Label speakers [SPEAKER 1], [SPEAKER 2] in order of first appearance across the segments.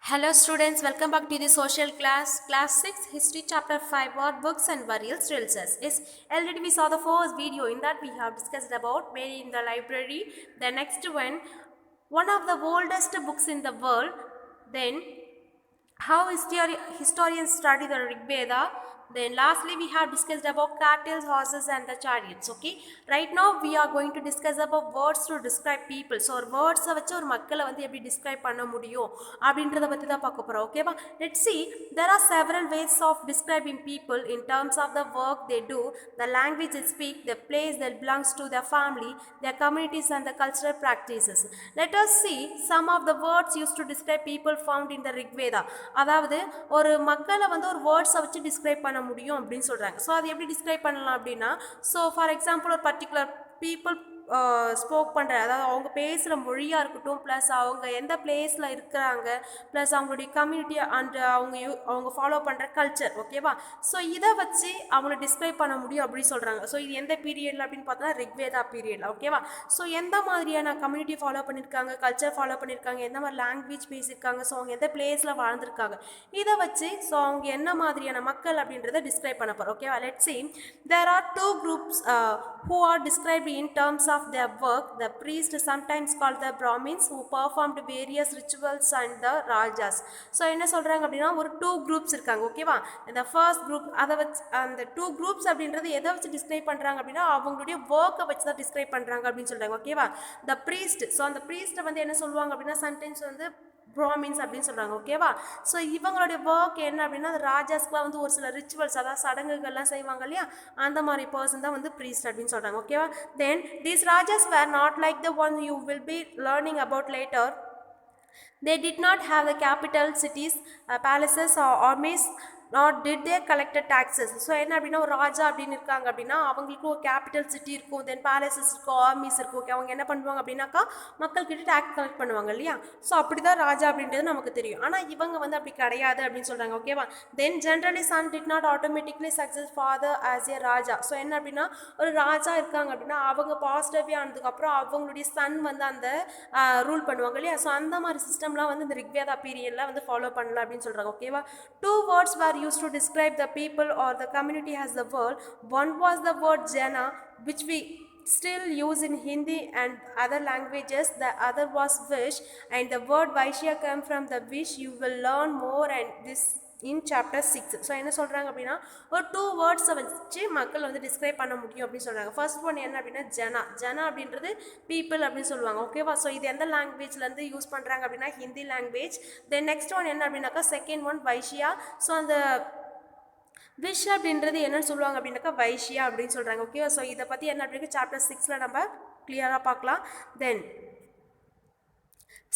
[SPEAKER 1] Hello students, welcome back to the social class 6 history chapter 5 what books and burials tells us. Yes, already we saw the first video. In that we have discussed about Mary in the library. The next one of the oldest books in the world. Then how historians study the Rig Veda. Then lastly we have discussed about cattle, horses and the chariots. Okay, right now we are going to discuss about words to describe people. So words வச்சு ஒரு மக்களை வந்து எப்படி describe பண்ண முடியும் அப்படின்றத பத்தி தான் பார்க்க போறோம். ஓகேவா? Let's see, there are several ways of describing people in terms of the work they do, the language they speak, the place that belongs to their family, their communities and the cultural practices. Let us see some of the words used to describe people found in the Rig Veda. அதாவது ஒரு மக்களை வந்து ஒரு வேர்ட்ஸை வச்சு describe பண்ண முடியும் அப்படின்னு சொல்கிறாங்க. ஸோ அது எப்படி டிஸ்கிரைப் பண்ணலாம் அப்படின்னா, ஸோ ஃபார் எக்ஸாம்பிள் ஒரு பர்டிகுலர் பீப்புள் ஸ்போக் பண்ணுற, அதாவது அவங்க பேசுகிற மொழியாக இருக்கட்டும், ப்ளஸ் அவங்க எந்த பிளேஸில் இருக்கிறாங்க, ப்ளஸ் அவங்களுடைய கம்யூனிட்டி அண்ட் அவங்க ஃபாலோ பண்ணுற கல்ச்சர். ஓகேவா? ஸோ இதை வச்சு அவங்கள டிஸ்கிரைப் பண்ண முடியும் அப்படின்னு சொல்கிறாங்க. ஸோ இது எந்த பீரியடில் அப்படின்னு பார்த்தோன்னா ரிக்வேதா பீரியடில். ஓகேவா? ஸோ எந்த மாதிரியான கம்யூனிட்டி ஃபாலோ பண்ணியிருக்காங்க, கல்ச்சர் ஃபாலோ பண்ணியிருக்காங்க, எந்த மாதிரி லாங்குவேஜ் பேசியிருக்காங்க, ஸோ அவங்க எந்த பிளேஸில் வாழ்ந்திருக்காங்க, இதை வச்சு ஸோ அவங்க என்ன மாதிரியான மக்கள் அப்படின்றத டிஸ்கிரைப் பண்ண போகிறோம். ஓகேவா? Let's see, there are two groups who are described in terms of their work. The priests, sometimes called the Brahmins, who performed various rituals, and the Rajas. So என்ன சொல்கிறாங்க அப்படின்னா, ஒரு டூ குரூப்ஸ் இருக்காங்க. ஓகேவா? இந்த ஃபர்ஸ்ட் குரூப், அதை வச்சு அந்த டூ குரூப்ஸ் அப்படின்றது எதை வச்சு டிஸ்கிரைப் பண்ணுறாங்க அப்படின்னா, அவங்களுடைய ஒர்க்கை வச்சு தான் டிஸ்கிரைப் பண்ணுறாங்க அப்படின்னு சொல்கிறாங்க. ஓகேவா? த ப்ரீஸ்ட், ஸோ அந்த ப்ரீஸ்ட்டை வந்து என்ன சொல்லுவாங்க அப்படின்னா, சம்டைம்ஸ் வந்து ப்ராமின்ஸ் அப்படின்னு சொல்கிறாங்க. ஓகேவா? ஸோ இவங்களுடைய ஒர்க் என்ன அப்படின்னா, ராஜாஸ்க்குலாம் வந்து ஒரு சில ரிச்சுவல்ஸ், அதாவது சடங்குகள்லாம் செய்வாங்க இல்லையா, அந்த மாதிரி பர்சன் தான் வந்து ப்ரீஸ்ட் அப்படின்னு சொல்கிறாங்க. ஓகேவா? தென் these rajas were not like the one you will be learning about later. They did not have the capital cities, palaces or armies, nor did they collect taxes. So என்ன அப்படின்னா, ஒரு ராஜா அப்படின்னு இருக்காங்க அப்படின்னா அவங்களுக்கு ஒரு கேபிட்டல் சிட்டி இருக்கும், தென் palaces இருக்கும், ஆர்மிஸ் இருக்கும். ஓகே, அவங்க என்ன பண்ணுவாங்க அப்படின்னாக்கா மக்கள்கிட்ட டேக்ஸ் கலெக்ட் பண்ணுவாங்க இல்லையா. ஸோ அப்படி தான் ராஜா அப்படின்றது நமக்கு தெரியும். ஆனால் இவங்க வந்து அப்படி கிடையாது அப்படின்னு சொல்கிறாங்க. ஓகேவா? Then generally son did not automatically success father as a raja. So என்ன அப்படின்னா, ஒரு ராஜா இருக்காங்க அப்படின்னா அவங்க பாசிட்டிவ் ஆனதுக்கப்புறம் அவங்களுடைய சன் வந்து அந்த ரூல் பண்ணுவாங்க இல்லையா. ஸோ அந்த மாதிரி சிஸ்டம்லாம் வந்து இந்த ரிக்வேதா பீரியடில் வந்து ஃபாலோ பண்ணல அப்படின்னு சொல்கிறாங்க. ஓகேவா? Two words were used to describe the people or the community as the world. One was the word Jana, which we still use in Hindi and other languages. The other was wish, and the word Vaishya came from the wish. You will learn more and this in chapter 6. So என்ன சொல்கிறாங்க அப்படின்னா, ஒரு two வேர்ட்ஸை வச்சு மக்கள் வந்து describe பண்ண முடியும் அப்படின்னு சொல்கிறாங்க. ஃபர்ஸ்ட் ஒன் என்ன அப்படின்னா ஜனா. ஜனா அப்படின்றது பீப்புள் அப்படின்னு சொல்லுவாங்க. ஓகேவா? ஸோ இது எந்த லாங்குவேஜ்லேருந்து யூஸ் பண்ணுறாங்க அப்படின்னா Hindi language. Then next one என்ன அப்படின்னாக்கா செகண்ட் ஒன் வைஷ்யா. ஸோ அந்த விஷ் அப்படின்றது என்னன்னு சொல்லுவாங்க அப்படின்னாக்கா வைஷ்யா அப்படின்னு சொல்கிறாங்க. ஓகேவா? ஸோ இதை பற்றி என்ன அப்படின்னா சாப்டர் 6 நம்ம கிளியராக பார்க்கலாம். தென்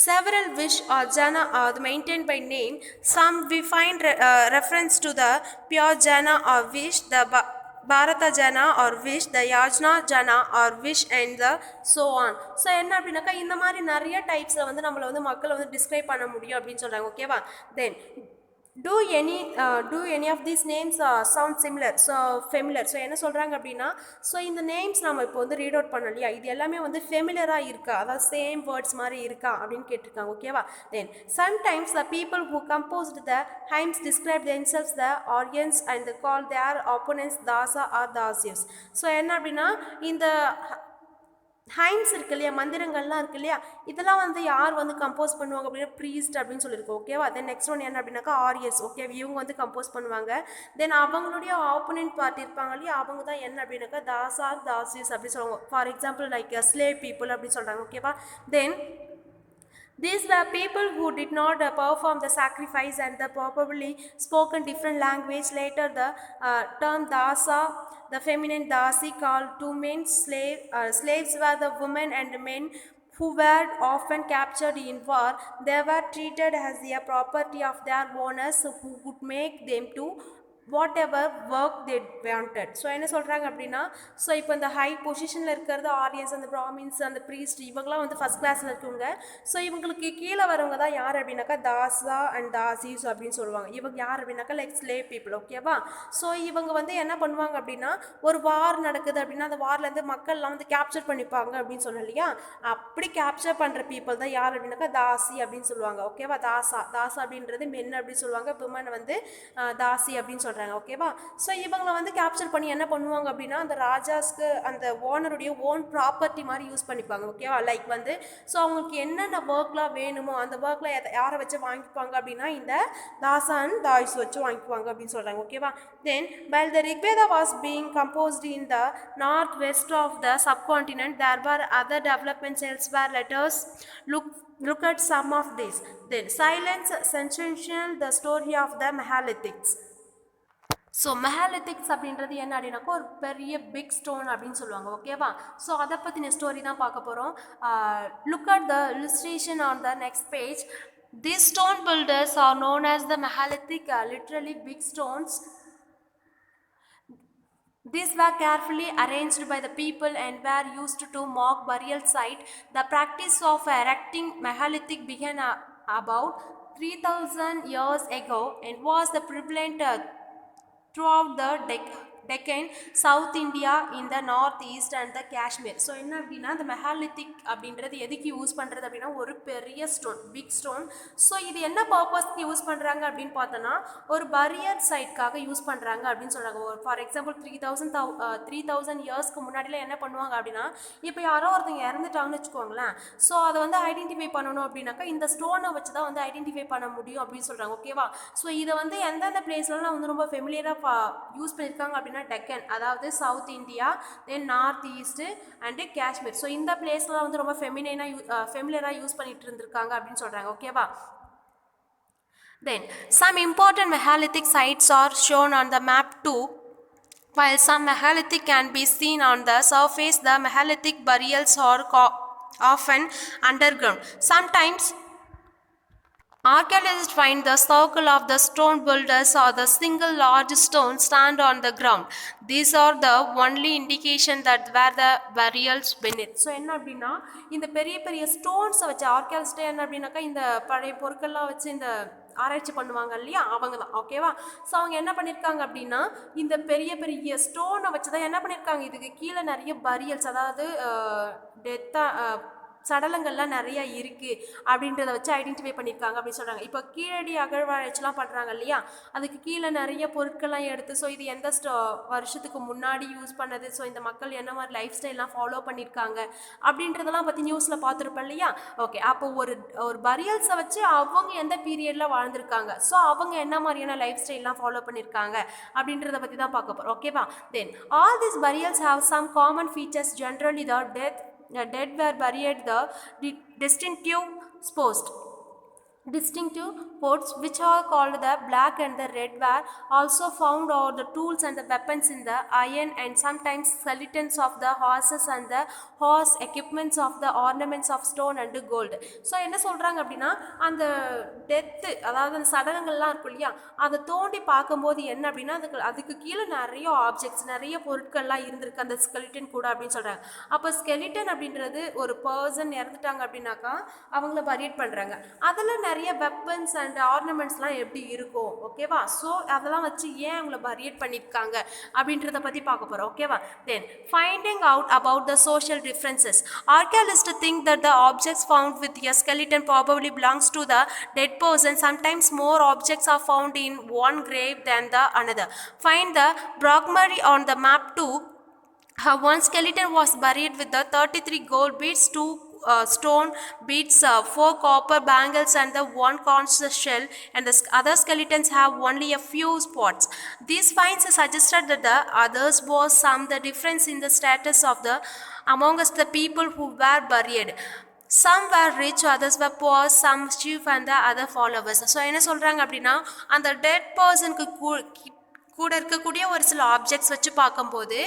[SPEAKER 1] several wish or jana are maintained by name. Some we find reference to the pure jana or wish, the Bharata jana or wish, the Yajna jana or wish, and the so on. So என்ன அப்படின்னாக்கா இந்த மாதிரி நிறைய டைப்ஸில் வந்து நம்மளை வந்து மக்களை வந்து டிஸ்கிரைப் பண்ண முடியும் அப்படின்னு சொல்கிறாங்க. ஓகேவா? தென் do any of these names sound similar, so familiar. So என்ன சொல்கிறாங்க அப்படின்னா, ஸோ இந்த நேம்ஸ் நம்ம இப்போ வந்து ரீட் அவுட் பண்ணோம் இல்லையா, இது எல்லாமே வந்து ஃபெமிலியராக இருக்கா, அதாவது சேம் வேர்ட்ஸ் மாதிரி இருக்கா அப்படின்னு கேட்டிருக்காங்க. ஓகேவா? தென் sometimes the people who composed the hymns describe themselves the audience and they call their opponents dasa or dasyas. So என்ன அப்படின்னா, இந்த ஹைம்ஸ் இருக்கு இல்லையா, மந்திரங்கள்லாம் இருக்கு இல்லையா, இதெல்லாம் வந்து யார் வந்து கம்போஸ் பண்ணுவாங்க அப்படின்னா ப்ரீஸ்ட் அப்படின்னு சொல்லியிருக்கோம். ஓகேவா? தென் நெக்ஸ்ட் ஒன் என்ன அப்படின்னாக்கா ஆரியர்ஸ். ஓகே, இவங்க வந்து கம்போஸ் பண்ணுவாங்க. தென் அவங்களுடைய ஆப்போனன்ட் பார்ட்டி இருப்பாங்க இல்லையா, அவங்க தான் என்ன அப்படின்னாக்கா தாசா தாசிஸ் அப்படின்னு சொல்லுவாங்க. For example like slave people அப்படின்னு சொல்கிறாங்க. ஓகேவா? தென் these were people who did not perform the sacrifice and the probably spoken different language. Later the term dasa, the feminine dasi, called two men slaves were the women and men who were often captured in war. They were treated as the property of their owners who would make them to what ever work they wanted. So என்ன சொல்கிறாங்க அப்படின்னா, so இப்போ இந்த high பொசிஷனில் இருக்கிறது Aryans, அந்த Brahmins, அந்த priest, இவங்களாம் வந்து ஃபஸ்ட் கிளாஸில் இருக்கவங்க. ஸோ இவங்களுக்கு கீழே வரவங்க தான் யார் அப்படின்னாக்கா தாசா அண்ட் தாசிஸ் அப்படின்னு சொல்லுவாங்க. இவங்க யார் அப்படின்னாக்கா லைக் ஸ்லேவ் பீப்புள். ஓகேவா? ஸோ இவங்க வந்து என்ன பண்ணுவாங்க அப்படின்னா, ஒரு வார் நடக்குது அப்படின்னா அந்த வார்லேருந்து மக்கள்லாம் வந்து கேப்சர் பண்ணிப்பாங்க அப்படின்னு சொன்னேன் இல்லையா? அப்படி கேப்சர் பண்ணுற பீப்புள் தான் யார் அப்படின்னாக்கா தாசி அப்படின்னு சொல்லுவாங்க. ஓகேவா? தாசா அப்படின்றது மென் அப்படின்னு சொல்லுவாங்க, விமன் வந்து தாசி அப்படின்னு சொல்கிறாங்க. ஓகேவா? ஸோ இவங்களை வந்து கேப்சர் பண்ணி என்ன பண்ணுவாங்க அப்படின்னா, அந்த ராஜாஸ்க்கு அந்த ஓனருடைய ஓன் ப்ராப்பர்ட்டி மாதிரி யூஸ் பண்ணிப்பாங்க. ஓகேவா? லைக் வந்து ஸோ அவங்களுக்கு என்னென்ன ஒர்க்லாம் வேணுமோ அந்த ஒர்க்கில் யாரை வச்சு வாங்கிப்பாங்க அப்படின்னா இந்த தாசா அண்ட் தாய்ஸ் வச்சு வாங்கிக்குவாங்க அப்படின்னு சொல்கிறாங்க. ஓகேவா? தென் while the Rigveda was being composed in the northwest of the subcontinent, there were other developments elsewhere. Let us look at some of these. Then silence sensational the story of the Megalithics. So megalithics அப்படின்றது என்ன அப்படின்னாக்கா ஒரு பெரிய big stone அப்படின்னு சொல்லுவாங்க. ஓகேவா? So அதை பற்றின ஸ்டோரி தான் பார்க்க போகிறோம். Look at the illustration on the next page. These stone builders are known as the Megalithic, literally big stones. These were carefully arranged by the people and were used to mark burial site. The practice of erecting megalithic began about 3000 years ago and was the prevalent throughout the Deccan, South India, in the Northeast and the Kashmir. So என்ன அப்படின்னா இந்த மெஹாலித்திக் அப்படின்றது எதுக்கு use பண்ணுறது அப்படின்னா ஒரு பெரிய stone, big stone. So இது என்ன பர்பஸ்க்கு யூஸ் பண்ணுறாங்க அப்படின்னு பார்த்தோன்னா ஒரு பரியர் சைட்காக யூஸ் பண்ணுறாங்க அப்படின்னு சொல்கிறாங்க. ஒரு ஃபார் எக்ஸாம்பிள் 3000 இயர்ஸ்க்கு முன்னாடிலாம் என்ன பண்ணுவாங்க அப்படின்னா, இப்போ யாரோ ஒருத்தங்க இறந்துட்டாங்கன்னு வச்சுக்கோங்களேன். ஸோ அதை வந்து ஐடென்டிஃபை பண்ணணும் அப்படின்னாக்கா இந்த ஸ்டோனை வச்சு தான் வந்து ஐடென்டிஃபை பண்ண முடியும் அப்படின்னு சொல்கிறாங்க. ஓகேவா? ஸோ இதை வந்து எந்தெந்த பிளேஸ்லாம் வந்து ரொம்ப ஃபெமிலியராக யூஸ் பண்ணியிருக்காங்க அப்படின்னா டெக்கன், அதாவது சவுத் இந்தியா, தென் north east and Kashmir. So இந்த பிளேஸ்லாம் வந்து ரொம்ப ஃபெமிலியராக யூஸ் பண்ணிட்டு இருந்திருக்காங்க அப்படின்னு சொல்கிறாங்க. ஓகேவா? Then some important megalithic sites are shown on the map too. While some megalithic can be seen on the surface, the megalithic burials are often underground. Sometimes archaeologists find the circle of the stone builders or the single large stone stand on the ground. These are the only indication that where the burials beneath. So என்ன அப்படின்னா இந்த பெரிய பெரிய ஸ்டோன்ஸை வச்சு ஆர்கியாலஜிஸ்டே என்ன அப்படின்னாக்கா இந்த பழைய பொருட்கள்லாம் வச்சு இந்த ஆராய்ச்சி பண்ணுவாங்க இல்லையா, அவங்க தான். ஓகேவா? ஸோ அவங்க என்ன பண்ணியிருக்காங்க அப்படின்னா இந்த பெரிய பெரிய ஸ்டோனை வச்சு தான் என்ன பண்ணியிருக்காங்க, இதுக்கு கீழே நிறைய பரியல்ஸ், அதாவது சடலங்கள்லாம் நிறையா இருக்குது அப்படின்றத வச்சு ஐடென்டிஃபை பண்ணியிருக்காங்க அப்படின்னு சொல்கிறாங்க. இப்போ கீழடி அகழ்வாராய்ச்சிலாம் பண்ணுறாங்க இல்லையா, அதுக்கு கீழே நிறைய பொருட்கள்லாம் எடுத்து ஸோ இது எந்த வருஷத்துக்கு முன்னாடி யூஸ் பண்ணது, ஸோ இந்த மக்கள் என்ன மாதிரி லைஃப் ஸ்டைல்லாம் ஃபாலோ பண்ணியிருக்காங்க அப்படின்றதெல்லாம் பற்றி நியூஸில் பார்த்துருப்பேன் இல்லையா. ஓகே, அப்போ ஒரு பரியல்ஸை வச்சு அவங்க எந்த பீரியடில் வாழ்ந்திருக்காங்க, ஸோ அவங்க என்ன மாதிரியான லைஃப் ஸ்டைல்லாம் ஃபாலோ பண்ணியிருக்காங்க அப்படின்றத பற்றி தான் பார்க்க போகிறோம். ஓகேவா? Then all these burials have some common features. Generally the dead were buried the distinctive spots which are called the black and the red were also found, or the tools and the weapons in the iron, and sometimes skeletons of the horses and the horse equipments of the ornaments of stone and gold. So என்ன சொல்கிறாங்க அப்படின்னா அந்த death, அதாவது அந்த சடலங்கள்லாம் இருக்கும் இல்லையா, அதை தோண்டி பார்க்கும்போது என்ன அப்படின்னா அதுக்கு கீழே நிறைய ஆப்ஜெக்ட்ஸ், நிறைய பொருட்கள்லாம் இருந்திருக்கு அந்த ஸ்கெலிட்டன் கூட அப்படின்னு சொல்கிறாங்க. அப்போ ஸ்கெலிட்டன் அப்படின்றது ஒரு பர்சன் இறந்துட்டாங்க அப்படின்னாக்கா அவங்கள பரியட் பண்ணுறாங்க, அதில் நிறைய வெப்பன்ஸ் அண்ட் ஆர்னமெண்ட்ஸ்லாம் எப்படி இருக்கும். ஓகேவா? ஸோ அதெல்லாம் வச்சு ஏன் அவங்கள பரியட் பண்ணியிருக்காங்க அப்படின்றத பற்றி பார்க்க போகிறோம். ஓகேவா? Then finding out about the social differences. Archaeologists think that the objects found with a skeleton probably belongs to the dead person. Sometimes more objects are found in one grave than the another. Find the Brockmary on the map too. One skeleton was buried with the 33 gold beads, 2 stone beads, 4 copper bangles and the 1 conch shell, and the other skeletons have only a few spots. These finds suggested that the others was some the difference in the status of the amongst the people who were buried. Some were rich, others were poor, some chief and the other followers. So என்ன சொல்கிறாங்க அப்படின்னா அந்த dead பர்சனுக்கு கூட இருக்கக்கூடிய ஒரு சில objects வச்சு பார்க்கும்போது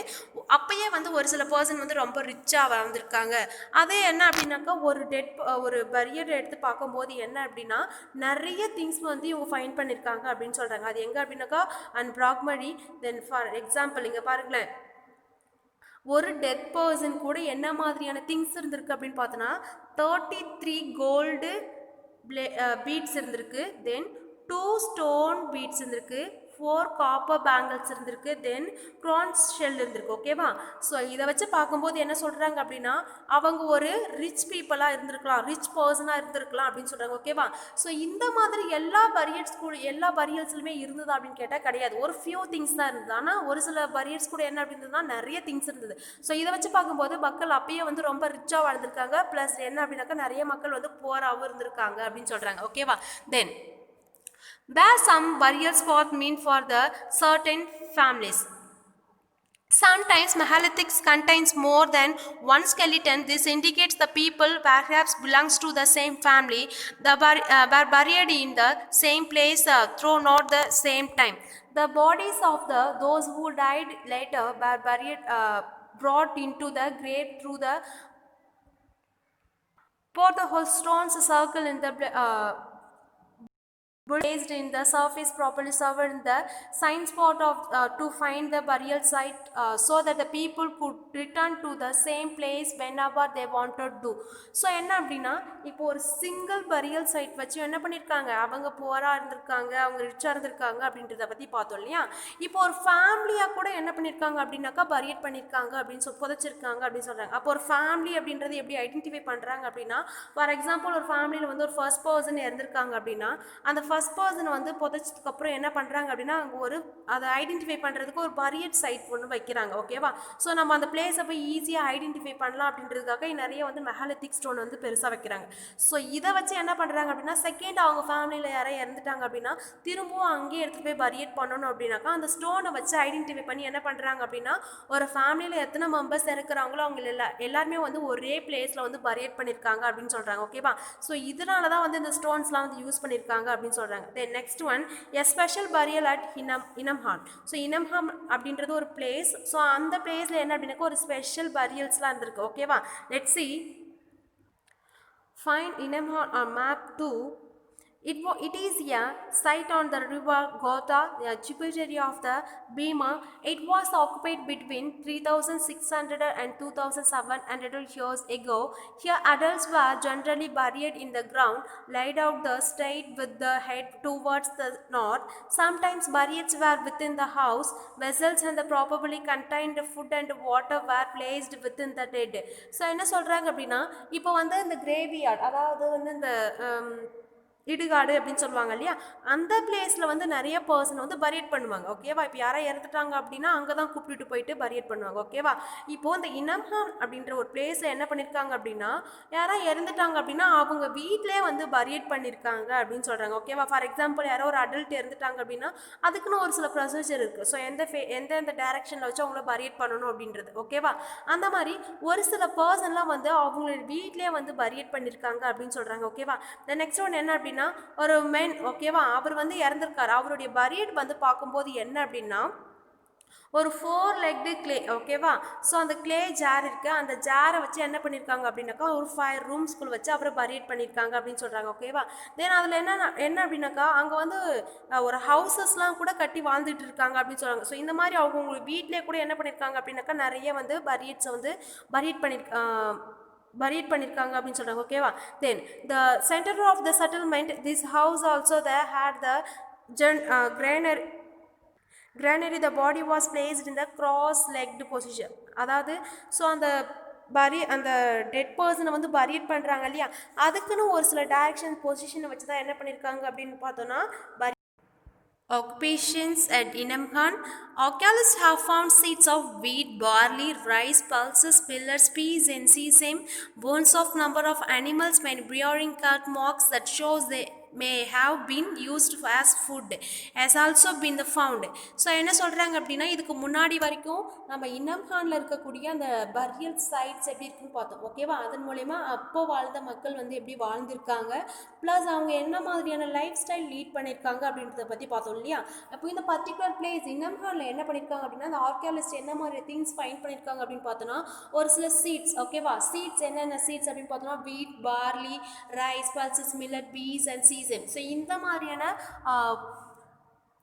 [SPEAKER 1] அப்பயே வந்து ஒரு சில பர்சன் வந்து ரொம்ப ரிச்சாக வந்திருக்காங்க. அதே என்ன அப்படின்னாக்கா ஒரு பரியரை எடுத்து பார்க்கும்போது என்ன அப்படின்னா நிறைய திங்ஸ் வந்து இவங்க ஃபைண்ட் பண்ணியிருக்காங்க அப்படின்னு சொல்கிறாங்க. அது எங்கே அப்படின்னாக்கா அண்ட் ப்ராக்மரி. தென் ஃபார் எக்ஸாம்பிள் இங்கே பாருங்களேன், ஒரு டெத் பர்சன் கூட என்ன மாதிரியான திங்ஸ் இருந்திருக்கு அப்படின்னு பார்த்தோன்னா 33 கோல்டு பீட்ஸ் இருந்திருக்கு, தென் 2 ஸ்டோன் பீட்ஸ் இருந்திருக்கு, 4 காப்பர் பேங்கிள்ஸ் இருந்திருக்கு, தென் ப்ரான்ஸ் ஷெல் இருந்திருக்கு. ஓகேவா? ஸோ இதை வச்சு பார்க்கும்போது என்ன சொல்கிறாங்க அப்படின்னா அவங்க ஒரு ரிச் பீப்புளாக இருந்திருக்கலாம், ரிச் பர்சனாக இருந்திருக்கலாம் அப்படின்னு சொல்கிறாங்க. ஓகேவா? ஸோ இந்த மாதிரி எல்லா பரியல்ஸ்லுமே இருந்தது அப்படின்னு கேட்டால் கிடையாது. ஒரு ஃபியூ திங்ஸ் தான் இருந்தது. ஆனால் ஒரு சில பரியல்ஸ் கூட என்ன அப்படின்றதுனா நிறைய திங்ஸ் இருந்தது. ஸோ இதை வச்சு பார்க்கும்போது மக்கள் அப்பயே வந்து ரொம்ப ரிச்சாக வாழ்ந்திருக்காங்க. ப்ளஸ் என்ன அப்படின்னாக்கா நிறைய மக்கள் வந்து போராகவும் இருந்திருக்காங்க அப்படின்னு சொல்கிறாங்க. ஓகேவா? தென் where some burial spot mean for the certain families. Sometimes megalithics contains more than one skeleton. This indicates the people perhaps belongs to the same family. Were buried in the same place through not the same time. The bodies of those who died later were brought into the grave through the pour the whole stones circle in the placed in the surface properly served in the sign spot of to find the burial site so that the people could return to the same place whenever they wanted to. So என்ன அப்படின்னா இப்போ ஒரு single பரியல் side வச்சு என்ன பண்ணியிருக்காங்க, அவங்க புவராக இருந்திருக்காங்க, அவங்க ரிச்சாக இருந்திருக்காங்க அப்படின்றத பற்றி பார்த்தோம் இல்லையா. இப்போ ஒரு ஃபேமிலியாக கூட என்ன பண்ணியிருக்காங்க அப்படின்னாக்கா பரியட் பண்ணியிருக்காங்க அப்படின்னு புதைச்சிருக்காங்க அப்படின்னு சொல்கிறாங்க. அப்போ ஒரு ஃபேமிலி அப்படின்றது எப்படி ஐடென்டிஃபை பண்ணுறாங்க அப்படின்னா, ஃபார் எக்ஸாம்பிள் ஒரு ஃபேமிலியில் வந்து ஒரு ஃபர்ஸ்ட் பர்சன் இறந்துருக்காங்க அப்படின்னா அந்த ஃபர்ஸ்ட் பர்சன் வந்து புதைச்சதுக்கப்புறம் என்ன பண்ணுறாங்க அப்படின்னா அங்கே அதை ஐடென்டிஃபை பண்ணுறதுக்கு ஒரு பரியட் சைட் ஒன்று வைக்கிறாங்க. ஓகேவா? ஸோ நம்ம அந்த பிளேஸை போய் ஈஸியாக ஐடென்டிஃபை பண்ணலாம் அப்படின்றதுக்காக நிறைய வந்து மெகாலித்திக் ஸ்டோன் வந்து பெருசாக வைக்கிறாங்க. ஸோ இதை வச்சு என்ன பண்ணுறாங்க அப்படின்னா செகண்ட் அவங்க ஃபேமிலியில் யாராவது இறந்துட்டாங்க அப்படின்னா திரும்பவும் அங்கேயே எடுத்துகிட்டு போய் பரியட் பண்ணணும் அப்படின்னாக்கா அந்த ஸ்டோனை வச்சு ஐடென்டிஃபை பண்ணி என்ன பண்ணுறாங்க அப்படின்னா ஒரு ஃபேமிலியில் எத்தனை மெம்பர்ஸ் இருக்கிறாங்களோ அவங்க எல்லாருமே வந்து ஒரே பிளேஸில் வந்து பரியட் பண்ணியிருக்காங்க அப்படின்னு சொல்கிறாங்க. ஓகேவா? ஸோ இதனால தான் வந்து இந்த ஸ்டோன்ஸ்லாம் வந்து யூஸ் பண்ணியிருக்காங்க அப்படின்னு சொல்கிறாங்க. Then next one, a special burial at Inamhan. So Inamhan அப்படின்றது ஒரு பிளேஸ். ஸோ அந்த பிளேஸில் என்ன அப்படின்னாக்கா ஒரு ஸ்பெஷல் பரியல்ஸ்லாம் இருந்திருக்கு. ஓகேவா? Let's see. Find Inamhan on map 2. It is a site on the river Gotha, a tributary of the Bhima. It was occupied between 3600 and 2700 years ago. Here adults were generally buried in the ground, laid out the straight with the head towards the north. Sometimes burials were within the house. Vessels and the probably contained food and water were placed within the dead. So என்ன சொல்றாங்க அப்படின்னா இப்போ வந்து இந்த graveyard, அதாவது வந்து இந்த இடுகாடு அப்படின்னு சொல்லுவாங்க இல்லையா, அந்த பிளேஸில் வந்து நிறைய பர்சன் வந்து பரியட் பண்ணுவாங்க. ஓகேவா? இப்போ யாராவது இறந்துட்டாங்க அப்படின்னா அங்கே தான் கூப்பிட்டுட்டு போயிட்டு பரியட் பண்ணுவாங்க. ஓகேவா? இப்போது இந்த இனம்ஹாம் அப்படின்ற ஒரு பிளேஸில் என்ன பண்ணியிருக்காங்க அப்படின்னா யாராவது இறந்துட்டாங்க அப்படின்னா அவங்க வீட்டிலே வந்து பரியட் பண்ணியிருக்காங்க அப்படின்னு சொல்கிறாங்க. ஓகேவா? ஃபார் எக்ஸாம்பிள் யாரோ ஒரு அடல்ட் இறந்துட்டாங்க அப்படின்னா அதுக்குன்னு ஒரு சில ப்ரொசீஜர் இருக்குது. ஸோ எந்த டைரக்ஷனில் வச்சு அவங்கள பரியட் பண்ணணும் அப்படின்றது. ஓகேவா? அந்த மாதிரி ஒரு சில பர்சன்லாம் வந்து அவங்களோட வீட்டிலே வந்து பரியட் பண்ணியிருக்காங்க அப்படின்னு சொல்கிறாங்க. ஓகேவா? த நெக்ஸ்ட் ஒன் என்ன அப்படின்னா ஒரு மென். ஓகேவா? அவர் வந்து இறந்திருக்காரு. அவருடைய பரியட் வந்து பார்க்கும்போது என்ன அப்படின்னா ஒரு 4 legged clay. ஓகேவா? ஸோ அந்த கிளே ஜார் இருக்குது, அந்த ஜாரை வச்சு என்ன பண்ணியிருக்காங்க அப்படின்னாக்கா ஒரு 5 ரூம்ஸ்குள்ள வச்சு அப்புறம் பரியட் பண்ணியிருக்காங்க அப்படின்னு சொல்கிறாங்க. ஓகேவா? தென் அதில் என்ன அப்படின்னாக்கா அங்கே வந்து ஒரு ஹவுசஸ்லாம் கூட கட்டி வாழ்ந்துட்டு இருக்காங்க அப்படின்னு சொல்கிறாங்க. ஸோ இந்த மாதிரி அவங்க வீட்டிலே கூட என்ன பண்ணியிருக்காங்க அப்படின்னாக்கா நிறைய வந்து பரியட்ஸை வந்து பரியட் பண்ணியிருக்காங்க அப்படின்னு சொல்கிறாங்க. ஓகேவா? Then the centre of the settlement, this house also the had the granary. The body was placed in the cross-legged position. அதாவது ஸோ அந்த டெட் பர்சனை வந்து பரியட் பண்ணுறாங்க இல்லையா, அதுக்குன்னு ஒரு சில டைரக்ஷன் பொசிஷனை வச்சு தான் என்ன பண்ணியிருக்காங்க அப்படின்னு பார்த்தோன்னா Occupations at Inamhan. Archaeologists have found seeds of wheat, barley, rice, pulses, millets, peas, and sesame, bones of number of animals, many bearing cut marks that shows the may have been used as food has also been the found. So என்ன சொல்கிறாங்க அப்படின்னா, இதுக்கு முன்னாடி வரைக்கும் நம்ம இனம்ஹானில் இருக்கக்கூடிய அந்த பரியல் sides எப்படி இருக்குன்னு பார்த்தோம். ஓகேவா? அதன் மூலயமா அப்போ வாழ்ந்த மக்கள் வந்து எப்படி வாழ்ந்திருக்காங்க, ப்ளஸ் அவங்க என்ன மாதிரியான லைஃப் ஸ்டைல் லீட் பண்ணியிருக்காங்க அப்படின்றத பற்றி பார்த்தோம் இல்லையா? அப்போ இந்த பர்டிகுலர் பிளேஸ் இனம்ஹானில் என்ன பண்ணியிருக்காங்க அப்படின்னா, அந்த ஆர்கியாலஜிஸ்ட் என்ன மாதிரி திங்ஸ் ஃபைண்ட் பண்ணியிருக்காங்க அப்படின்னு பார்த்தோன்னா, ஒரு சில சீட்ஸ். ஓகேவா? சீட்ஸ் என்னென்ன சீட்ஸ் அப்படின்னு பார்த்தோன்னா, wheat, barley, rice, pulses, millet, peas and sesame. So இந்த மாதிரியான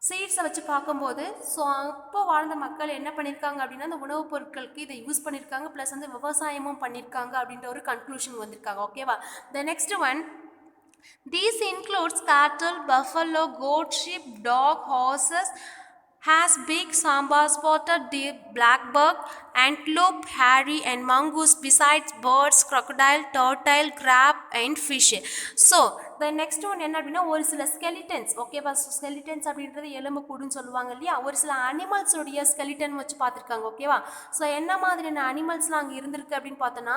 [SPEAKER 1] சீட்ஸை வச்சு பார்க்கும்போது, ஸோ அப்போ வாழ்ந்த மக்கள் என்ன பண்ணியிருக்காங்க அப்படின்னா, அந்த உணவுப் பொருட்களுக்கு இதை யூஸ் பண்ணியிருக்காங்க, ப்ளஸ் வந்து விவசாயமும் பண்ணியிருக்காங்க அப்படின்ற ஒரு கன்க்ளூஷன் வந்திருக்காங்க. ஓகேவா? The next one, these includes cattle, buffalo, goat, sheep, dog, horses, has big sambar spotted deer, black buck, antelope, hare and mongoose, besides birds, crocodile, turtle, crab and fish. So the next one என்ன அப்படின்னா, ஒரு சில skeletons. ஓகேவா? Skeletons அப்படின்றது எலும்பு கூடுன்னு சொல்லுவாங்க இல்லையா? ஒரு சில அனிமல்ஸோடைய ஸ்கெலிட்டன் வச்சு பார்த்துருக்காங்க. ஓகேவா? ஸோ என்ன மாதிரியான அனிமல்ஸ்லாம் அங்கே இருந்திருக்கு அப்படின்னு பார்த்தோன்னா,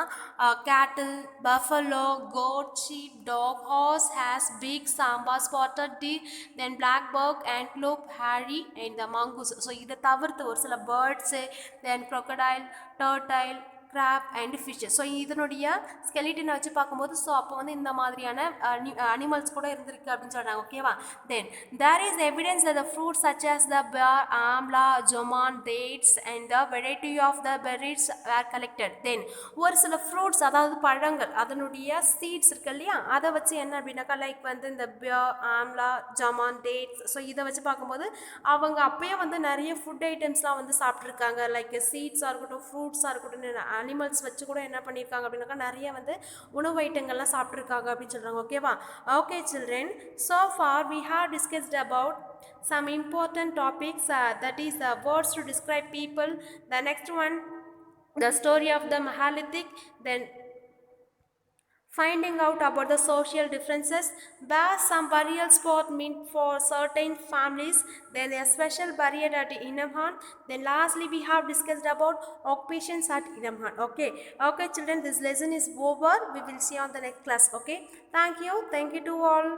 [SPEAKER 1] cattle, buffalo, goat, sheep, dog, horse, ass, pig, sambar, spotted deer, then black buck, antelope, hare and the mongoose. So இதை தவிர்த்து ஒரு சில birds, then crocodile, turtle, crab and fish. So இதனுடைய ஸ்கெலிட்டனை வச்சு பார்க்கும்போது, ஸோ அப்போ வந்து இந்த மாதிரியான அனிமல்ஸ் கூட இருந்திருக்கு அப்படின்னு சொல்கிறாங்க. ஓகேவா? தென் there is evidence that the fruits such as the bear, amla, ஜொமான், dates and the variety of the berries were collected. Then ஒரு சில ஃப்ரூட்ஸ், அதாவது பழங்கள், அதனுடைய சீட்ஸ் இருக்கு இல்லையா, அதை வச்சு என்ன அப்படின்னாக்கா, லைக் வந்து இந்த பியர், ஆம்லா, ஜமான், டேட்ஸ். ஸோ இதை வச்சு பார்க்கும்போது அவங்க அப்பயே வந்து நிறைய ஃபுட் ஐட்டம்ஸ்லாம் வந்து சாப்பிட்ருக்காங்க. லைக் சீட்ஸாக இருக்கட்டும், ஃப்ரூட்ஸாக இருக்கட்டும், அனிமல்ஸ் வச்சு கூட என்ன பண்ணியிருக்காங்க அப்படின்னாக்கா, நிறைய வந்து உணவு ஐட்டங்கள்லாம் சாப்பிட்ருக்காங்க அப்படின்னு சொல்கிறாங்க. ஓகேவா? Okay children, so for we have discussed about some important topics, that is words to describe people. The next one, the story of the Megalithic, then finding out about the social differences, where some burial spot meant for certain families, then a special burial at Inamhan. Then lastly we have discussed about occupations at Inamhan. Okay children, this lesson is over. We will see you on the next class. Okay, thank you to all.